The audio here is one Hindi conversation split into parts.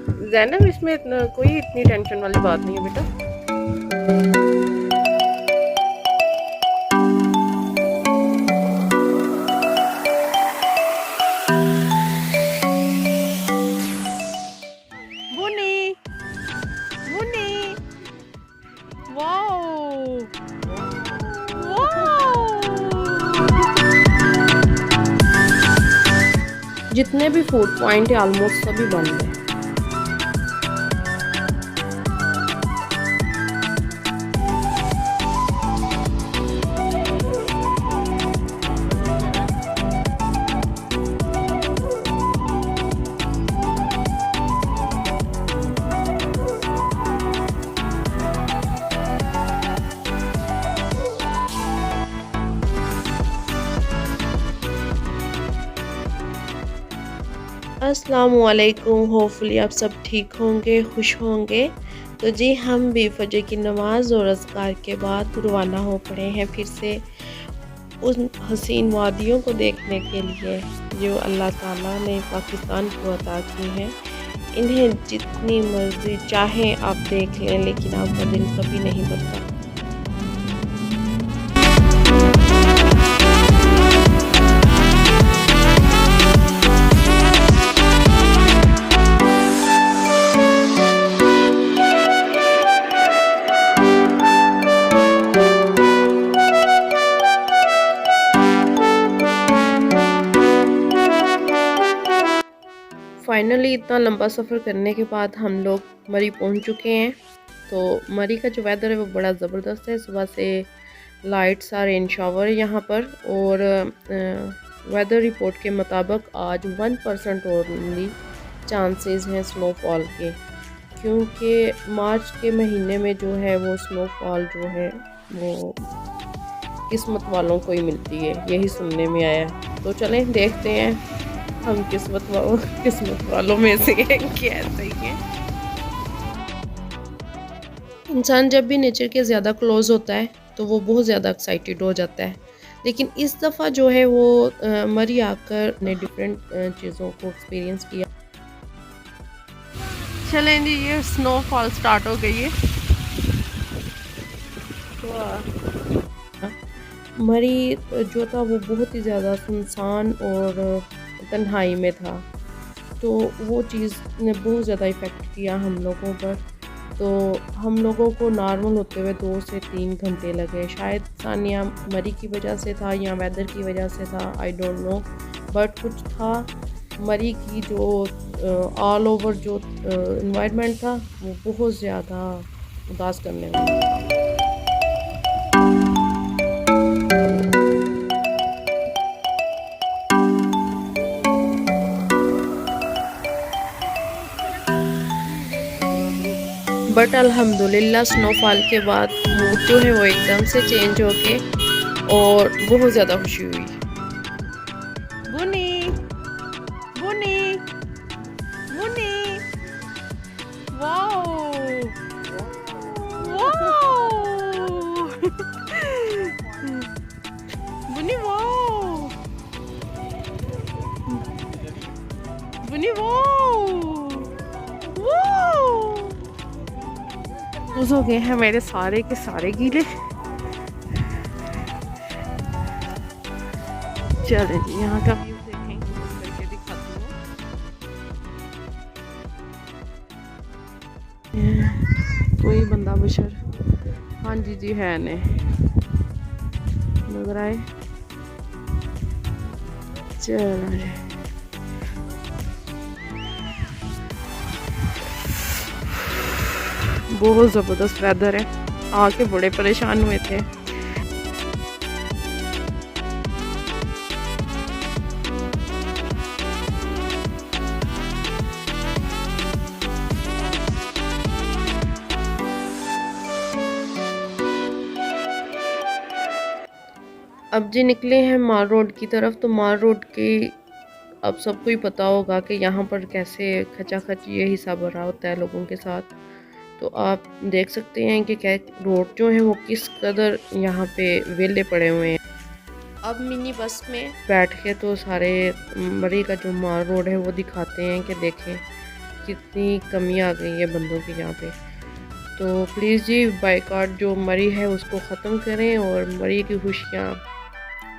ज़ैनब, इसमें कोई इतनी टेंशन वाली बात नहीं है बेटा। बुनी, बुनी, वाओ, जितने भी फूड पॉइंट है ऑलमोस्ट सभी बंद है। अस्सलामुअलैकुम, होपफुली आप सब ठीक होंगे, खुश होंगे। तो जी हम भी फजर की नमाज और अज़कार के बाद रवाना हो पड़े हैं फिर से उन हसीन वादियों को देखने के लिए जो अल्लाह ताला ने पाकिस्तान को अता की हैं। इन्हें जितनी मर्ज़ी चाहें आप देख लें, लेकिन आपका दिल कभी नहीं भरता। फाइनली इतना लंबा सफ़र करने के बाद हम लोग मरी पहुंच चुके हैं। तो मरी का जो वेदर है वो बड़ा ज़बरदस्त है। सुबह से लाइट्स आ रेन शावर है यहाँ पर, और वेदर रिपोर्ट के मुताबिक आज 1% ओनली चांसेस हैं स्नोफॉल के, क्योंकि मार्च के महीने में जो है वो स्नोफॉल जो है वो किस्मत वालों को ही मिलती है, यही सुनने में आया। तो चलें देखते हैं हम किस्मत वालों में से कैसे हैं। इंसान जब भी नेचर के ज़्यादा क्लोज होता है तो वो बहुत ज़्यादा एक्साइटेड हो जाता है, लेकिन इस दफ़ा जो है वो मरी आकर ने डिफरेंट चीज़ों को एक्सपीरियंस किया। चलें जी, ये स्नोफॉल स्टार्ट हो गई है। मरी जो था वो बहुत ही ज़्यादा सुनसान और तन्हाई में था, तो वो चीज़ ने बहुत ज़्यादा इफ़ेक्ट किया हम लोगों पर। तो हम लोगों को नॉर्मल होते हुए 2 से 3 घंटे लगे। शायद सानिया मरी की वजह से था या वेदर की वजह से था, आई डोंट नो, बट कुछ था। मरी की जो ऑल ओवर जो इन्वायरमेंट था वो बहुत ज़्यादा उदास करने वाला था। बट अल्हम्दुलिल्लाह स्नोफॉल के बाद मूड जो है वो एकदम से चेंज हो के और बहुत ज़्यादा खुशी हुई। बुनी, बुनी, बुनी, वाओ, वाओ, बुनी वाओ, बुनी वाओ, हो गए हैं मेरे सारे के सारे गीले। चलें जी यहाँ का व्यू देखें, करके दिखाती हूँ। कोई बंदा बशर, हाँ जी जी है ने नजर आए। चलो बहुत ज़बरदस्त वेदर है, आके बड़े परेशान हुए थे। अब जी निकले हैं माल रोड की तरफ। तो माल रोड की अब सबको ही पता होगा कि यहाँ पर कैसे खचाखच ये हिसाब भरा होता है लोगों के साथ। तो आप देख सकते हैं कि क्या रोड जो है वो किस कदर यहाँ पे वेले पड़े हुए हैं। अब मिनी बस में बैठ के तो सारे मरी का जो माल रोड है वो दिखाते हैं कि देखें कितनी कमी आ गई है बंदों की यहाँ पे। तो प्लीज़ जी बाइकआउट जो मरी है उसको ख़त्म करें और मरी की खुशियाँ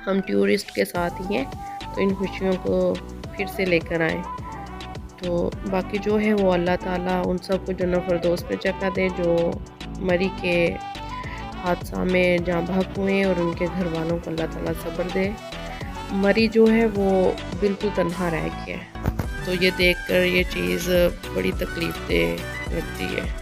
हम टूरिस्ट के साथ ही हैं, तो इन खुशियों को फिर से लेकर आएँ। तो बाकी जो है वो अल्लाह ताला उन सब को जन्नत फिरदौस में जगह दे जो मरी के हादसा में जहाँ बहक हुए और उनके घर वालों को अल्लाह ताला सब्र दे। मरी जो है वो बिल्कुल तन्हा रह गया है, तो ये देखकर ये चीज़ बड़ी तकलीफ दे लगती है।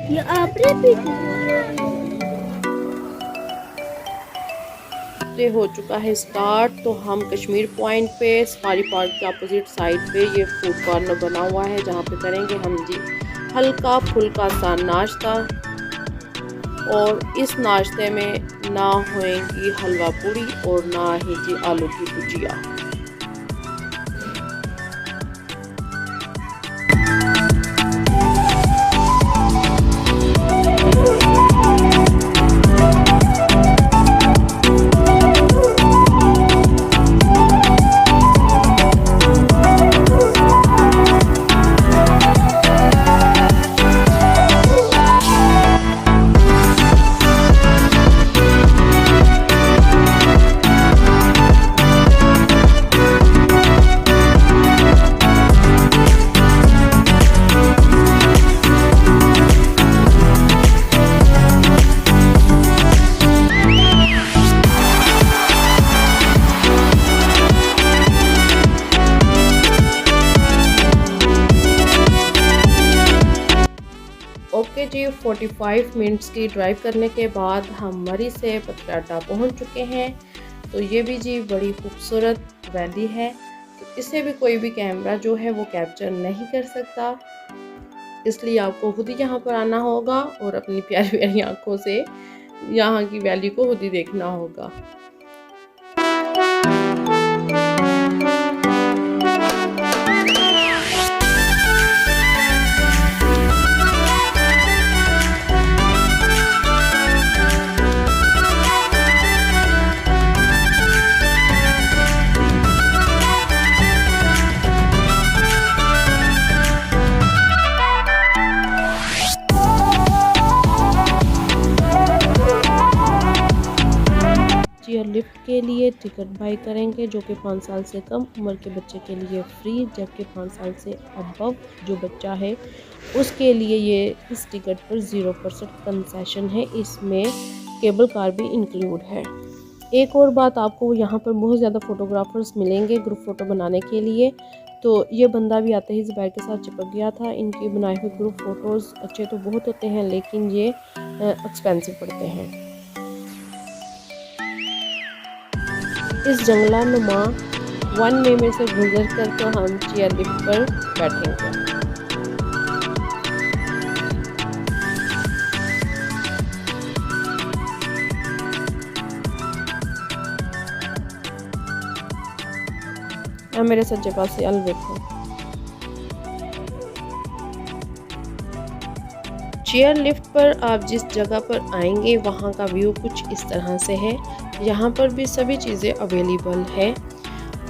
ये आपने भी ये हो चुका है स्टार्ट। तो हम कश्मीर पॉइंट पे सफारी पार्क के अपोजिट साइड पे ये फूड कॉर्नर बना हुआ है जहाँ पे करेंगे हम जी हल्का फुल्का सा नाश्ता। और इस नाश्ते में ना होएगी हलवा पूरी और ना ही जी आलू की भुजिया। ओके जी 45 मिनट्स की ड्राइव करने के बाद हम मरी से पथराटा पहुंच चुके हैं। तो ये भी जी बड़ी खूबसूरत वैली है, तो इसे भी कोई भी कैमरा जो है वो कैप्चर नहीं कर सकता, इसलिए आपको खुद ही यहाँ पर आना होगा और अपनी प्यारी प्यारी आँखों से यहाँ की वैली को खुद ही देखना होगा। चेयर लिफ्ट के लिए टिकट बाई करेंगे जो कि 5 साल से कम उम्र के बच्चे के लिए फ्री, जबकि 5 साल से अबव जो बच्चा है उसके लिए ये इस टिकट पर 0% कंसेशन है। इसमें केबल कार भी इंक्लूड है। एक और बात, आपको यहाँ पर बहुत ज़्यादा फ़ोटोग्राफर्स मिलेंगे ग्रुप फ़ोटो बनाने के लिए। तो ये बंदा भी आते ही ज़ुबैर के साथ चिपक गया था। इनके बनाए हुए ग्रुप फ़ोटोज़ अच्छे तो बहुत होते हैं लेकिन ये एक्सपेंसिव पड़ते हैं। इस जंगला नुमा वन वे में से गुजर कर तो हम चेयर लिफ्ट पर बैठेंगे। मेरे सज्जे पास से अल देखो। चेयर लिफ्ट पर आप जिस जगह पर आएंगे वहाँ का व्यू कुछ इस तरह से है। यहाँ पर भी सभी चीज़ें अवेलेबल है।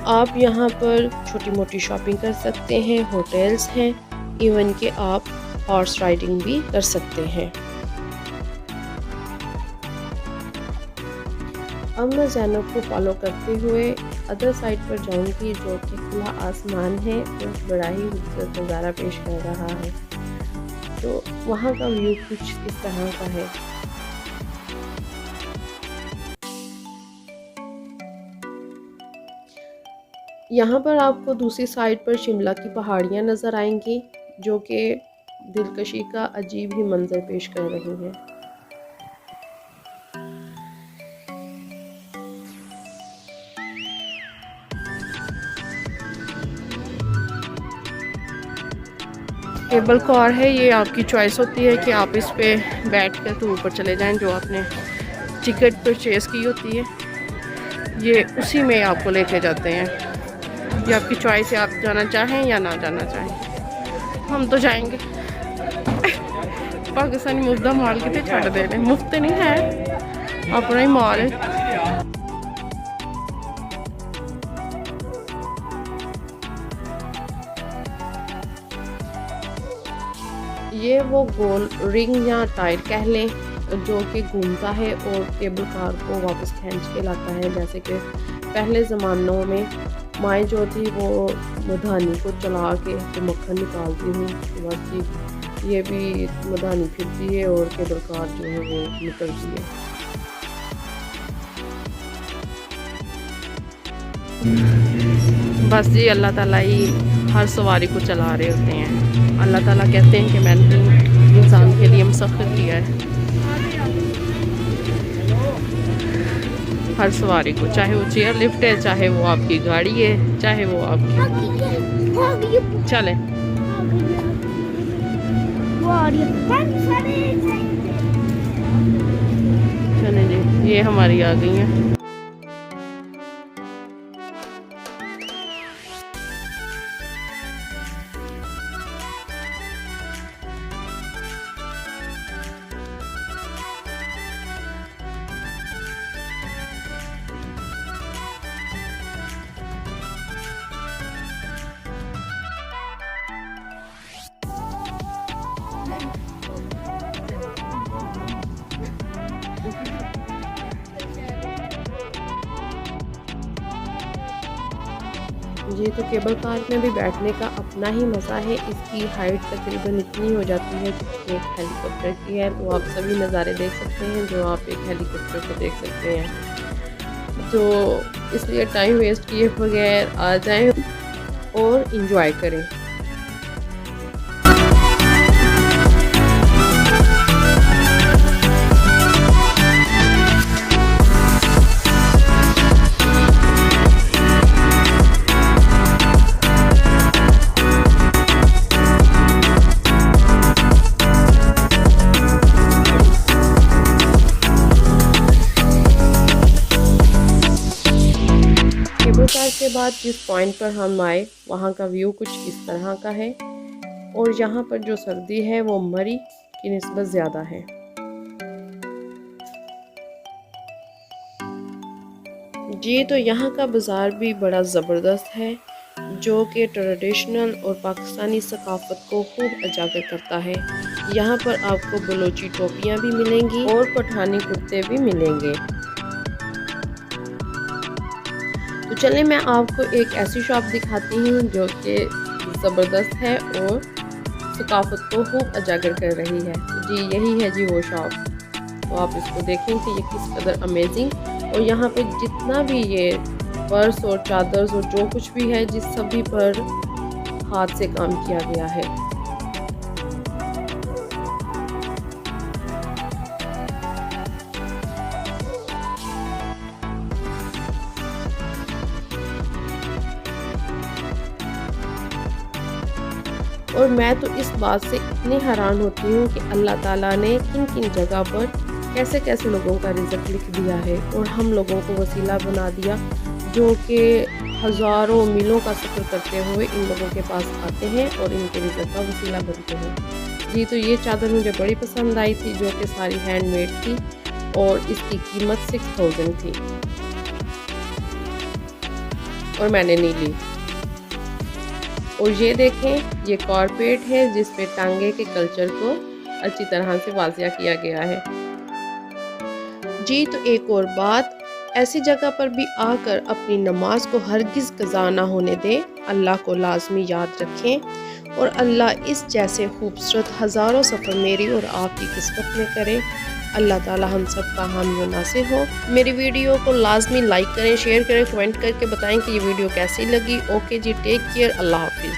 आप यहाँ पर छोटी मोटी शॉपिंग कर सकते हैं, होटल्स हैं, इवन कि आप हॉर्स राइडिंग भी कर सकते हैं। अब मैं ज़ैनब को फॉलो करते हुए अदर साइड पर जाऊंगी जो कि खुला आसमान है और बड़ा ही खूबसूरत नज़ारा पेश कर रहा है। तो वहाँ का व्यू कुछ इस तरह का है। यहाँ पर आपको दूसरी साइड पर शिमला की पहाड़ियाँ नज़र आएंगी जो कि दिलकशी का अजीब ही मंजर पेश कर रही हैं। केबल कार है, ये आपकी चॉइस होती है कि आप इस पे बैठ कर तो ऊपर चले जाएं। जो आपने टिकट परचेज़ की होती है ये उसी में आपको लेके जाते हैं। ये आपकी चॉइस है, आप जाना चाहें या ना जाना चाहें। हम तो जाएंगे। पाकिस्तानी मुफ्त माल कितने छड़ दे रहे, मुफ्त नहीं है, अपना ही माल है। ये वो गोल रिंग या टायर कह लें जो कि घूमता है और केबल कार को वापस खींच के लाता है। जैसे कि पहले ज़मानों में माएँ जो थी वो मधानी को चला के तो मक्खन निकालती हुई, बस ये भी मधानी फिरती है और केबल कार जो है वो निकलती है। बस जी अल्लाह ताला ही हर सवारी को चला रहे होते हैं। अल्लाह ताला कहते हैं कि मैंने इंसान के लिए मुसख्खर किया है हर सवारी को, चाहे वो चेयर लिफ्ट है, चाहे वो आपकी गाड़ी है, चाहे वो आपकी चले। चले जी, ये हमारी आ गई है। जी तो केबल कार में भी बैठने का अपना ही मज़ा है। इसकी हाइट तकरीबन इतनी हो जाती है जितनी एक हेलीकॉप्टर की है। तो आप सभी नज़ारे देख सकते हैं जो आप एक हेलीकॉप्टर को देख सकते हैं। तो इसलिए टाइम वेस्ट किए बगैर आ जाएं और इन्जॉय करें। केबल कार के बाद जिस पॉइंट पर हम आए वहाँ का व्यू कुछ इस तरह का है और यहाँ पर जो सर्दी है वो मरी की निस्बत ज़्यादा है। जी तो यहाँ का बाज़ार भी बड़ा ज़बरदस्त है जो कि ट्रेडिशनल और पाकिस्तानी सकाफ़त को खूब उजागर करता है। यहाँ पर आपको बलोची टोपियाँ भी मिलेंगी और पठानी कुर्ते भी मिलेंगे। तो चलिए मैं आपको एक ऐसी शॉप दिखाती हूँ जो कि ज़बरदस्त है और सकाफ़त को खूब उजागर कर रही है। जी यही है जी वो शॉप। तो आप इसको देखें कि ये किस कदर अमेजिंग, और यहाँ पे जितना भी ये पर्स और चादर्स और जो कुछ भी है जिस सभी पर हाथ से काम किया गया है। और मैं तो इस बात से इतनी हैरान होती हूँ कि अल्लाह ताला ने किन किन जगह पर कैसे कैसे लोगों का रिज़्क लिख दिया है और हम लोगों को वसीला बना दिया जो कि हज़ारों मीलों का सफ़र करते हुए इन लोगों के पास आते हैं और इनके रिज़्क का वसीला बनते हैं। जी तो ये चादर मुझे बड़ी पसंद आई थी जो कि सारी हैंडमेड थी और इसकी कीमत 6000 थी और मैंने नहीं ली। और ये देखें ये कारपेट है जिस पे टांगे के कल्चर को अच्छी तरह से वाज़िया किया गया है। जी तो एक और बात, ऐसी जगह पर भी आकर अपनी नमाज को हरगिज़ कज़ा ना होने दें। अल्लाह को लाजमी याद रखें और अल्लाह इस जैसे खूबसूरत हज़ारों सफ़र मेरी और आपकी किस्मत में करे। अल्लाह ताला हम सब का हामी नासिर हो। मेरी वीडियो को लाजमी लाइक करें, शेयर करें, कमेंट करके बताएं कि ये वीडियो कैसी लगी। ओके जी, टेक केयर, अल्लाह हाफिज़।